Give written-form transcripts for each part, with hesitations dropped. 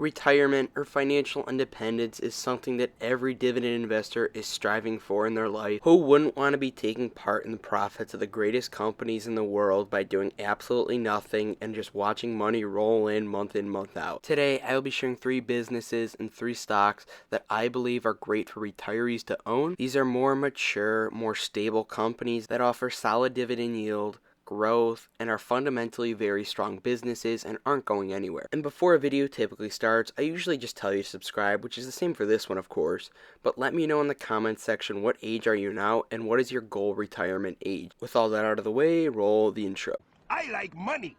Retirement or financial independence is something that every dividend investor is striving for in their life. Who wouldn't want to be taking part in the profits of the greatest companies in the world by doing absolutely nothing and just watching money roll in, month out? Today, I will be sharing 3 businesses and 3 stocks that I believe are great for retirees to own. These are more mature, more stable companies that offer solid dividend yield, growth, and are fundamentally very strong businesses and aren't going anywhere. And before a video typically starts, I usually just tell you to subscribe, which is the same for this one, of course. But let me know in the comments section, what age are you now and what is your goal retirement age? With all that out of the way, roll the intro. I like money.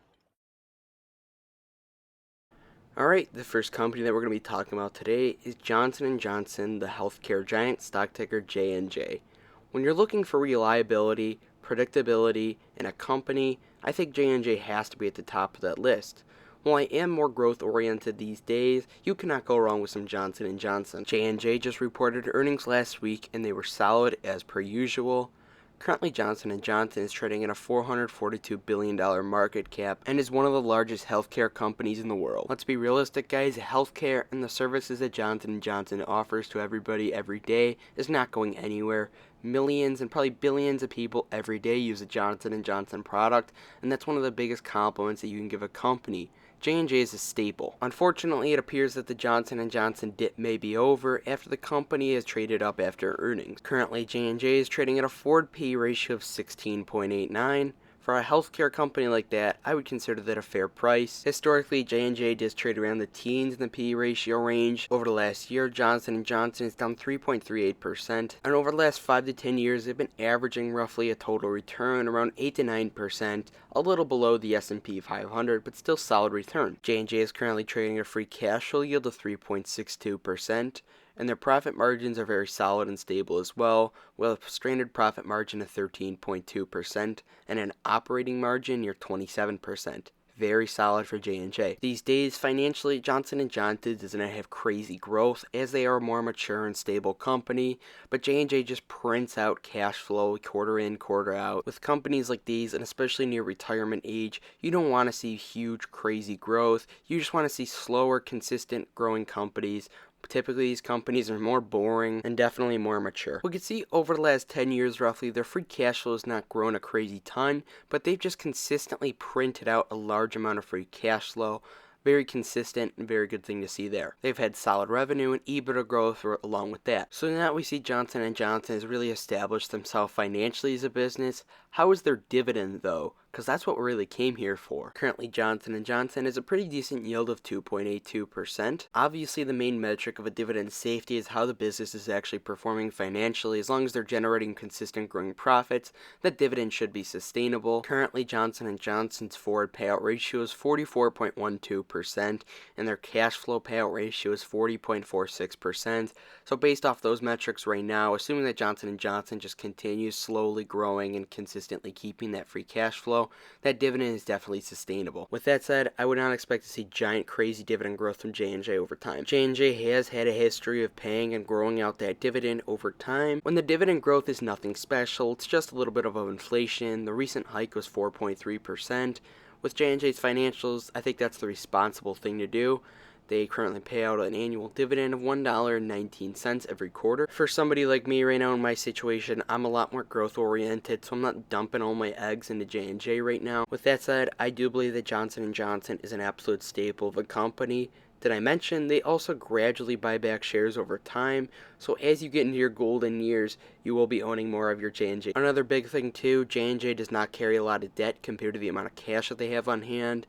Alright, the first company that we're going to be talking about today is Johnson & Johnson, the healthcare giant, stock ticker J&J. When you're looking for reliability, predictability in a company, I think J&J has to be at the top of that list. While I am more growth oriented these days, you cannot go wrong with some Johnson & Johnson. J&J just reported earnings last week and they were solid as per usual. Currently, Johnson & Johnson is trading at a $442 billion market cap and is one of the largest healthcare companies in the world. Let's be realistic, guys. Healthcare and the services that Johnson & Johnson offers to everybody every day is not going anywhere. Millions and probably billions of people every day use a Johnson & Johnson product, and that's one of the biggest compliments that you can give a company. J&J is a staple. Unfortunately, it appears that the Johnson & Johnson dip may be over after the company has traded up after earnings. Currently, J&J is trading at a forward P/E ratio of 16.89. For a healthcare company like that, I would consider that a fair price. Historically, J&J does trade around the teens in the P/E ratio range. Over the last year, Johnson & Johnson is down 3.38%, and over the last 5 to 10 years, they've been averaging roughly a total return around 8 to 9%, a little below the S&P 500, but still solid return. J&J is currently trading a free cash flow yield of 3.62%. And their profit margins are very solid and stable as well, with a stranded profit margin of 13.2% and an operating margin near 27%. Very solid for J&J. These days, financially, Johnson & Johnson does not have crazy growth as they are a more mature and stable company, but J&J just prints out cash flow quarter in, quarter out. With companies like these, and especially near retirement age, you don't want to see huge, crazy growth. You just want to see slower, consistent growing companies. Typically, these companies are more boring and definitely more mature. We can see over the last 10 years roughly, their free cash flow has not grown a crazy ton, but they've just consistently printed out a large amount of free cash flow. Very consistent and very good thing to see there. They've had solid revenue and EBITDA growth along with that. So now we see Johnson & Johnson has really established themselves financially as a business. How is their dividend though? Because that's what we really came here for. Currently, Johnson & Johnson has a pretty decent yield of 2.82%. Obviously, the main metric of a dividend safety is how the business is actually performing financially. As long as they're generating consistent growing profits, that dividend should be sustainable. Currently, Johnson & Johnson's forward payout ratio is 44.12%, and their cash flow payout ratio is 40.46%. So based off those metrics right now, assuming that Johnson & Johnson just continues slowly growing and consistently keeping that free cash flow, that dividend is definitely sustainable. With that said, I would not expect to see giant crazy dividend growth from J&J over time. J&J has had a history of paying and growing out that dividend over time. When the dividend growth is nothing special, it's just a little bit of inflation. The recent hike was 4.3%. With J&J's financials, I think that's the responsible thing to do. They currently pay out an annual dividend of $1.19 every quarter. For somebody like me right now in my situation, I'm a lot more growth oriented, so I'm not dumping all my eggs into J&J right now. With that said, I do believe that Johnson & Johnson is an absolute staple of a company. Did I mention they also gradually buy back shares over time? So as you get into your golden years, you will be owning more of your J&J. Another big thing too, J&J does not carry a lot of debt compared to the amount of cash that they have on hand.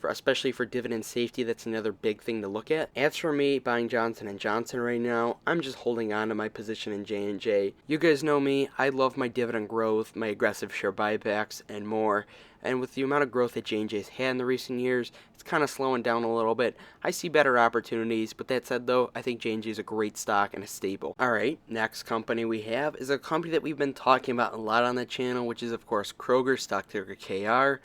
Especially for dividend safety, that's another big thing to look at. As for me buying Johnson & Johnson right now, I'm just holding on to my position in J&J. You guys know me, I love my dividend growth, my aggressive share buybacks, and more. And with the amount of growth that J&J's had in the recent years, it's kind of slowing down a little bit. I see better opportunities, but that said though, I think J&J is a great stock and a staple. Alright, next company we have is a company that we've been talking about a lot on the channel, which is of course Kroger, stock ticker KR.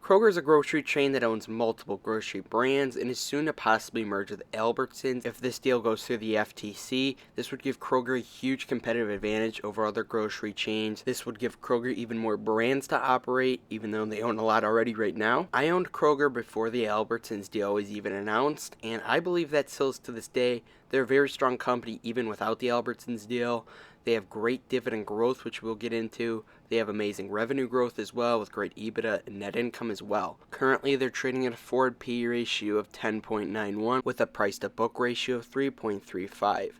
Kroger is a grocery chain that owns multiple grocery brands and is soon to possibly merge with Albertsons. If this deal goes through the FTC, this would give Kroger a huge competitive advantage over other grocery chains. This would give Kroger even more brands to operate, even though they own a lot already right now. I owned Kroger before the Albertsons deal was even announced, and I believe that still is to this day. They're a very strong company even without the Albertsons deal. They have great dividend growth, which we'll get into. They have amazing revenue growth as well, with great EBITDA and net income as well. Currently, they're trading at a forward P/E ratio of 10.91 with a price-to-book ratio of 3.35.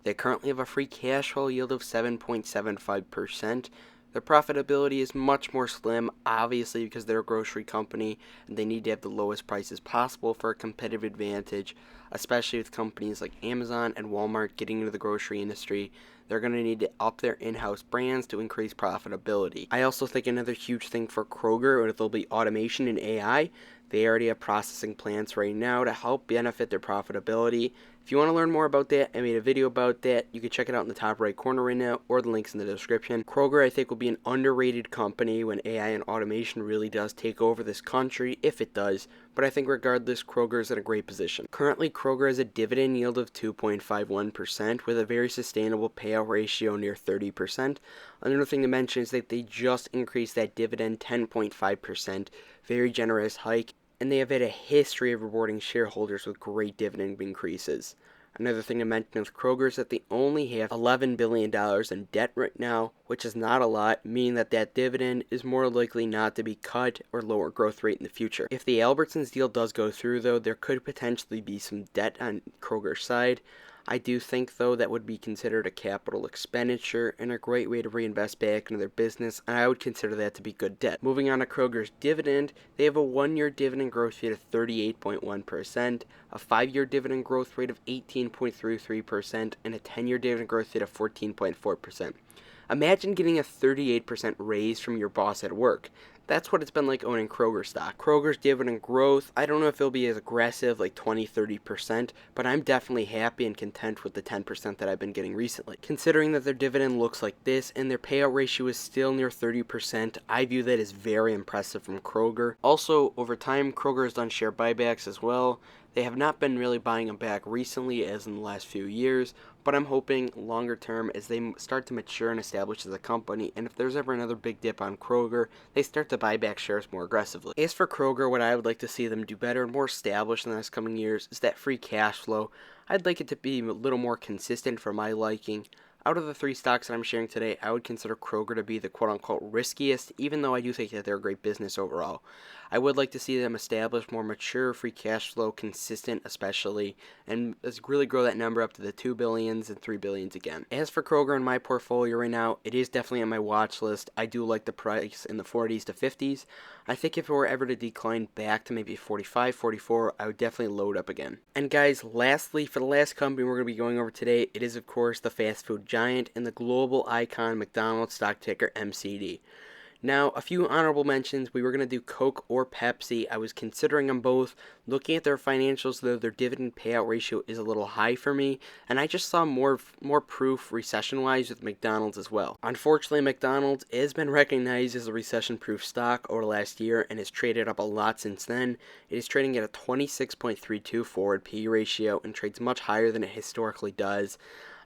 They currently have a free cash flow yield of 7.75%. Their profitability is much more slim, obviously because they're a grocery company and they need to have the lowest prices possible for a competitive advantage, especially with companies like Amazon and Walmart getting into the grocery industry. They're going to need to up their in-house brands to increase profitability. I also think another huge thing for Kroger will be automation and AI. They already have processing plants right now to help benefit their profitability. If you want to learn more about that, I made a video about that. You can check it out in the top right corner right now, or the links in the description. Kroger, I think, will be an underrated company when AI and automation really does take over this country, if it does. But I think regardless, Kroger is in a great position. Currently, Kroger has a dividend yield of 2.51% with a very sustainable payout ratio near 30%. Another thing to mention is that they just increased that dividend 10.5%. Very generous hike. And they have had a history of rewarding shareholders with great dividend increases. Another thing to mention with Kroger is that they only have $11 billion in debt right now, which is not a lot, meaning that dividend is more likely not to be cut or lower growth rate in the future. If the Albertsons deal does go through, though, there could potentially be some debt on Kroger's side. I do think, though, that would be considered a capital expenditure and a great way to reinvest back into their business, and I would consider that to be good debt. Moving on to Kroger's dividend, they have a 1-year dividend growth rate of 38.1%, a 5-year dividend growth rate of 18.33%, and a 10-year dividend growth rate of 14.4%. Imagine getting a 38% raise from your boss at work. That's what it's been like owning Kroger stock. Kroger's dividend growth, I don't know if it'll be as aggressive, like 20-30%, but I'm definitely happy and content with the 10% that I've been getting recently. Considering that their dividend looks like this and their payout ratio is still near 30%, I view that as very impressive from Kroger. Also, over time, Kroger has done share buybacks as well. They have not been really buying them back recently as in the last few years, but I'm hoping longer term as they start to mature and establish as a company, and if there's ever another big dip on Kroger, they start to buy back shares more aggressively. As for Kroger, what I would like to see them do better and more established in the next coming years is that free cash flow. I'd like it to be a little more consistent for my liking. Out of the 3 stocks that I'm sharing today, I would consider Kroger to be the quote-unquote riskiest, even though I do think that they're a great business overall. I would like to see them establish more mature free cash flow, consistent especially, and really grow that number up to the 2 billions and 3 billions again. As for Kroger in my portfolio right now, it is definitely on my watch list. I do like the price in the 40s to 50s. I think if it were ever to decline back to maybe 45, 44, I would definitely load up again. And guys, lastly, for the last company we're going to be going over today, it is of course the fast food giant and the global icon McDonald's, stock ticker MCD. Now, a few honorable mentions. We were going to do Coke or Pepsi. I was considering them both. Looking at their financials, though, their dividend payout ratio is a little high for me, and I just saw more proof recession-wise with McDonald's as well. Unfortunately, McDonald's has been recognized as a recession-proof stock over the last year and has traded up a lot since then. It is trading at a 26.32 forward P/E ratio and trades much higher than it historically does.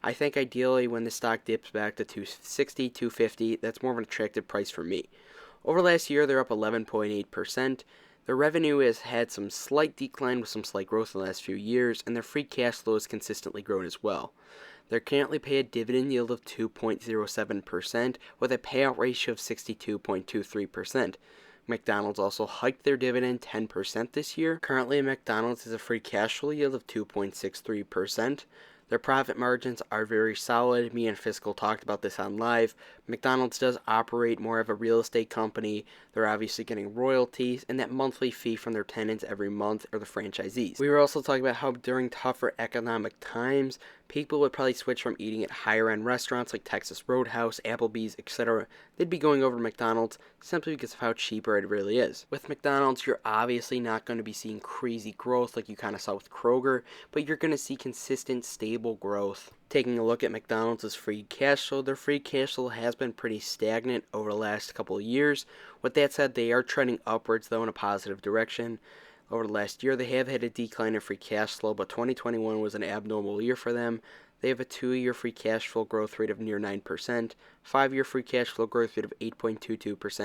I think ideally when the stock dips back to 260, 250, that's more of an attractive price for me. Over last year, they're up 11.8%. Their revenue has had some slight decline with some slight growth in the last few years, and their free cash flow has consistently grown as well. They currently pay a dividend yield of 2.07% with a payout ratio of 62.23%. McDonald's also hiked their dividend 10% this year. Currently, McDonald's has a free cash flow yield of 2.63%. Their profit margins are very solid. Me and Fiscal talked about this on live. McDonald's does operate more of a real estate company. They're obviously getting royalties and that monthly fee from their tenants every month or the franchisees. We were also talking about how during tougher economic times, People would probably switch from eating at higher-end restaurants like Texas Roadhouse, Applebee's, etc. They'd be going over to McDonald's simply because of how cheaper it really is. With McDonald's, you're obviously not going to be seeing crazy growth like you kind of saw with Kroger, but you're going to see consistent, stable growth. Taking a look at McDonald's free cash flow, their free cash flow has been pretty stagnant over the last couple of years. With that said, they are trending upwards though in a positive direction. Over the last year, they have had a decline in free cash flow, but 2021 was an abnormal year for them. They have a 2-year free cash flow growth rate of near 9%, 5-year free cash flow growth rate of 8.22%,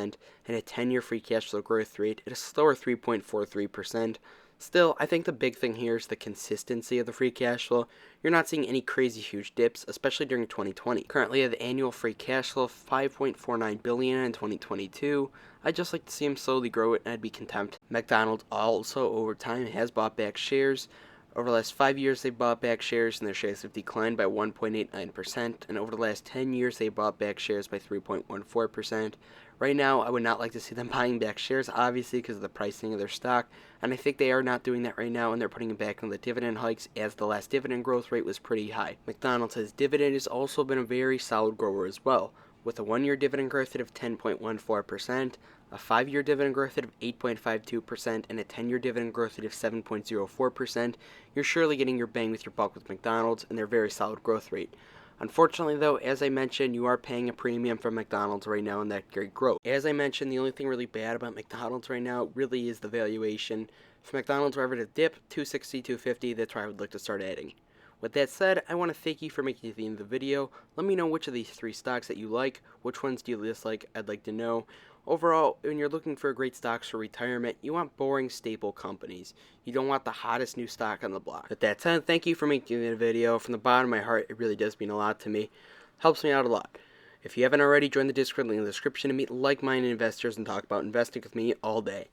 and a 10-year free cash flow growth rate at a slower 3.43%. Still, I think the big thing here is the consistency of the free cash flow. You're not seeing any crazy huge dips, especially during 2020. Currently, they have the annual free cash flow of $5.49 billion in 2022. I'd just like to see them slowly grow it, and I'd be content. McDonald's also, over time, has bought back shares. Over the last 5 years, they've bought back shares, and their shares have declined by 1.89%. And over the last 10 years, they bought back shares by 3.14%. Right now, I would not like to see them buying back shares, obviously, because of the pricing of their stock. And I think they are not doing that right now, and they're putting it back on the dividend hikes, as the last dividend growth rate was pretty high. McDonald's dividend has also been a very solid grower as well, with a 1-year dividend growth rate of 10.14%, a 5-year dividend growth rate of 8.52%, and a 10-year dividend growth rate of 7.04%. You're surely getting your bang with your buck with McDonald's and their very solid growth rate. Unfortunately, though, as I mentioned, you are paying a premium for McDonald's right now in that great growth. As I mentioned, the only thing really bad about McDonald's right now really is the valuation. If McDonald's were ever to dip 260, 250, that's where I would look to start adding. With that said, I want to thank you for making it to the end of the video. Let me know which of these 3 stocks that you like, which ones do you dislike, I'd like to know. Overall, when you're looking for great stocks for retirement, you want boring, staple companies. You don't want the hottest new stock on the block. With that said, thank you for making the video. From the bottom of my heart, it really does mean a lot to me. Helps me out a lot. If you haven't already, join the Discord link in the description to meet like-minded investors and talk about investing with me all day.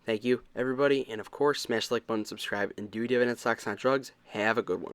Thank you, everybody, and of course, smash the like button, subscribe, and do dividend stocks, not drugs. Have a good one.